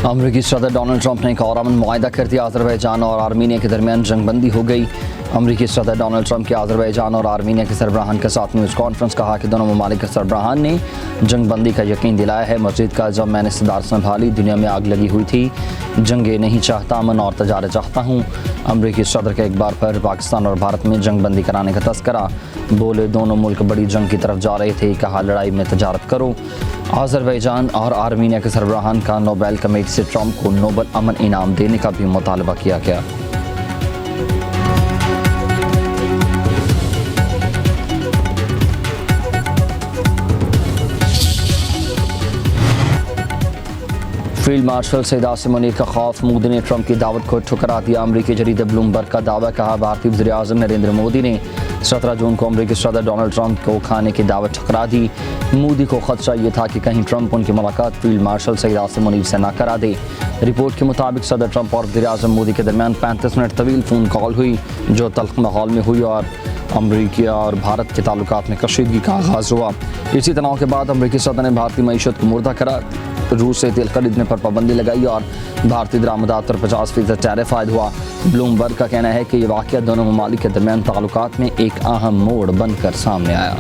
अमरीकी सदर Donald Trump ने एक और अमन मुआहदा कर दिया। अज़रबैजान और आर्मीनिया के दरमियान जंगबंदी हो गई। अमरीकी सदर डोनाल्ड ट्रंप के अज़रबैजान और आर्मीनिया के सरबराहान के साथ न्यूज़ कॉन्फ्रेंस कहा कि दोनों ममालिक के सरबराहान ने जंगबंदी का यकीन दिलाया है। मस्जिद का जब मैंने सदारत संभाली दुनिया में आग लगी हुई थी। जंगे नहीं चाहता, अमन और तजारत चाहता हूँ। अमरीकी सदर का एक बार फिर पाकिस्तान और भारत में जंगबंदी कराने का तस्करा। बोले दोनों मुल्क बड़ी जंग की तरफ जा रहे थे। कहा लड़ाई में तजारत करो। अज़रबैजान और आर्मीनिया के सरबराहान का नोबेल कमेटी से ट्रंप को नोबेल अमन इनाम देने का भी मुतालबा किया गया। फील्ड मार्शल सईद आसिम मुनीर का खौफ, मोदी ने ट्रंप की दावत को ठुकरा दिया। अमरीकी जरीदे ब्लूमबर्ग का दावा। कहा भारतीय वज़ीर-ए-आज़म नरेंद्र मोदी ने 17 जून को अमरीकी सदर डोनाल्ड ट्रंप को खाने की दावत ठुकरा दी। मोदी को खदशा ये था कि कहीं ट्रंप उनकी मुलाकात फील्ड मार्शल सईद आसिम मुनीर से न करा दे। रिपोर्ट के मुताबिक सदर ट्रंप और वज़ीर-ए-आज़म मोदी के दरमियान 35 मिनट तवील फ़ोन कॉल हुई, जो तल्ख़ माहौल में हुई और अमरीका और भारत के ताल्लुकात में कशीदगी का आगाज़ हुआ। इसी तनाव के बाद अमरीकी सदर ने भारतीय मईशत को मुर्दा करा, रूस से तेल खरीदने पर पाबंदी लगाई और भारतीय दरामदात पर 50% टैरिफ आयद हुआ। ब्लूमबर्ग का कहना है कि ये वाक़या दोनों ममालिक के दरमियान ताल्लुकात में एक अहम मोड़ बनकर सामने आया।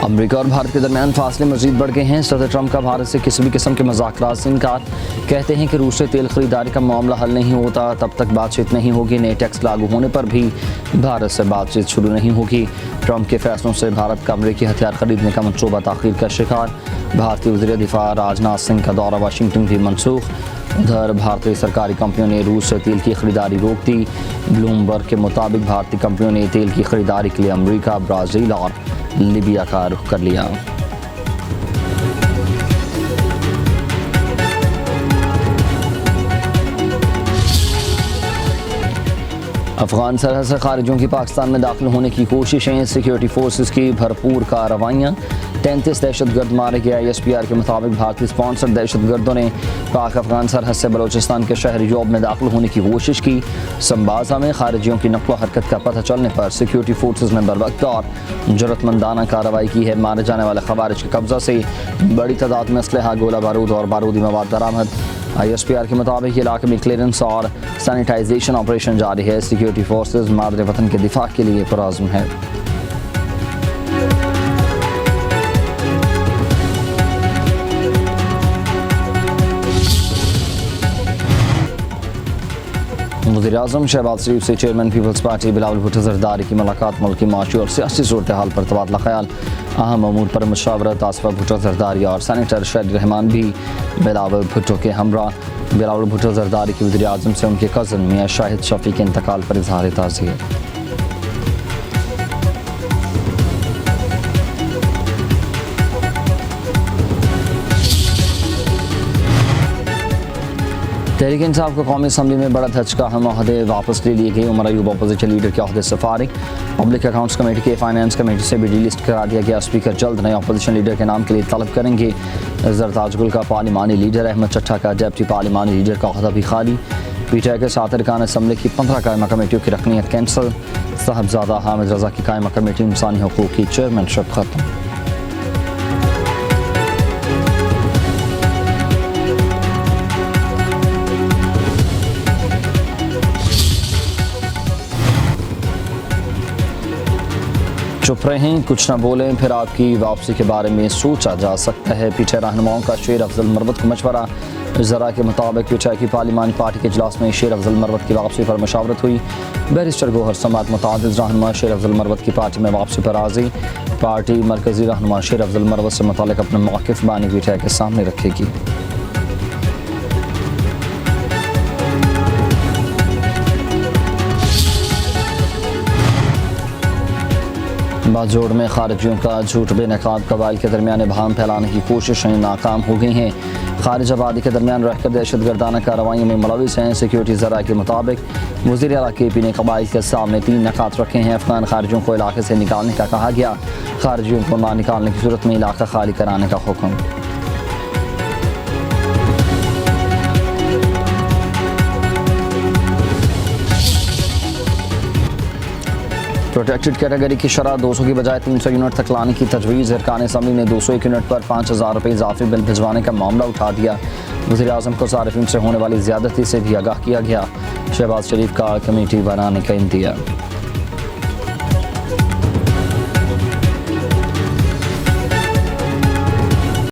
अमरीका और भारत के दरमियान फासले मजीद बढ़ गए हैं। सदर ट्रंप का भारत से किसी भी किस्म के मज़ाकरात से इनकार। कहते हैं कि रूस से तेल खरीदारी का मामला हल नहीं होता तब तक बातचीत नहीं होगी। नए टैक्स लागू होने पर भी भारत से बातचीत शुरू नहीं होगी। ट्रंप के फैसलों से भारत का अमरीकी हथियार खरीदने का मनसूबा ताख़ीर का शिकार। भारतीय वज़ीर दिफा राजनाथ सिंह का दौरा वाशिंगटन भी मनसूख। उधर भारतीय सरकारी कंपनियों ने रूस से तेल की खरीदारी रोक दी। ब्लूमबर्ग के मुताबिक भारतीय कंपनियों ने तेल की खरीदारी के लिए अमरीका, ब्राज़ील और लीबिया का रुख कर लिया। अफगान सरहद से खारिजियों की पाकिस्तान में दाखिल होने की कोशिशें, सिक्योरिटी फोर्सेस की भरपूर कार्रवाइयाँ। 33 दहशतगर्द मारे गए। ISPR के मुताबिक भारतीय स्पॉन्सर दहशतगर्दों ने पाक अफगान सरहद से बलोचिस्तान के शहर योब में दाखिल होने की कोशिश की। संबाजा में खारिजियों की नक़्ल हरकत का पता चलने पर सिक्योरिटी फोर्सेस ने बरवक्त और जरूरतमंदाना कार्रवाई की है। मारे जाने वाले खवारिज के कब्जा से बड़ी तादाद में असलहा, गोला बारूद और बारूदी मवाद बरामद। ISPR के मुताबिक इलाके में क्लियरेंस और सैनिटाइजेशन ऑपरेशन जारी है। सिक्योरिटी फोर्सेस मादरे वतन के दिफा के लिए पुरअज़्म है। वज़ीर-ए-आज़म शहबाज शरीफ से chairman peoples party Bilawal Bhutto Zardari की मुलाकात। मुल्क की माशी और सियासी सूरत हाल पर तबादला ख्याल। अहम अमूर पर मुशावरत। आसफा भुट्टो ज़रदारी और सेनेटर शहीद रहमान भी बिलावल भुट्टो के हमरा। बिलावल भुट्टो ज़रदारी की वज़ीर-ए-आज़म से उनके कज़न मियां शाहिद शफ़ी के इंतकाल पर इज़हार ताज़ियत। तहरीक इंसाफ को कौमी असम्बली में बड़ा धचका। हम अहदे वापस ले लिए गए। उमर अयूब अपोजिशन लीडर के अहदे से फारिग। पब्लिक अकाउंट्स कमेटी के फाइनेंस कमेटी से भी डीलिस्ट करा दिया गया। स्पीकर जल्द नए अपोजिशन लीडर के नाम के लिए तलब करेंगे। जरताज गुल का पार्लिमानी लीडर, अहमद चट्टा का डेप्टी पार्लिमानी लीडर का अहदा भी खाली। PTI के 7 अरकान असम्बली की 15 कायमा कमेटियों की रकनीत कैंसिल। साहबजादा हामिद रजा की कायमा कमेटी इंसानी हकूक़ की चेयरमैनशिप खत्म। चुप रहें, कुछ न बोलें, फिर आपकी वापसी के बारे में सोचा जा सकता है। PTI रहनुमाओं का शेर अफजल मरवत को मशवरा। ज़रा के मुताबिक PTI की पार्लिमानी पार्टी के इजलास में शेर अफजल मरवत की वापसी पर मशावरत हुई। बैरिस्टर गौहर समात मुतादिद रहनुमा शेर अफजल मरवत की पार्टी में वापसी पर राज़ी। पार्टी मरकज़ी रहनुमा शेर अफजल मरवत से मुताल्लिक़ अपने मौक़िफ़ बानी PTI के सामने रखेगी। बाजोड़ में खारिजियों का झूठ बेनकाब कबाइल के दरमियान इबहाम फैलाने की कोशिशें नाकाम हो गई हैं। खारिज आबादी के दरमियान रहकर दहशतगर्दाना कार्रवाइयों में मुलविस हैं। सिक्योरिटी ज़रा के मुताबिक वज़ीर आला KP ने कबाइल के सामने 3 नकात रखे हैं। अफगान खारिजियों को इलाके से निकालने का कहा गया। खारिजियों को ना निकालने की सूरत में इलाका खाली कराने का हुक्म। प्रोटेक्टेड कैटेगरी की शरह 200 की बजाय 300 यूनिट तक लाने की तजवीज़। अरकान असम्बली ने 201 यूनिट पर 5000 रुपये इजाफी बिल भिजवाने का मामला उठा दिया। वज़ीर-ए-आज़म को सारिफिन से होने वाली ज़्यादती से भी आगाह किया गया। शहबाज शरीफ का कमेटी बनाने का इंतज़ार।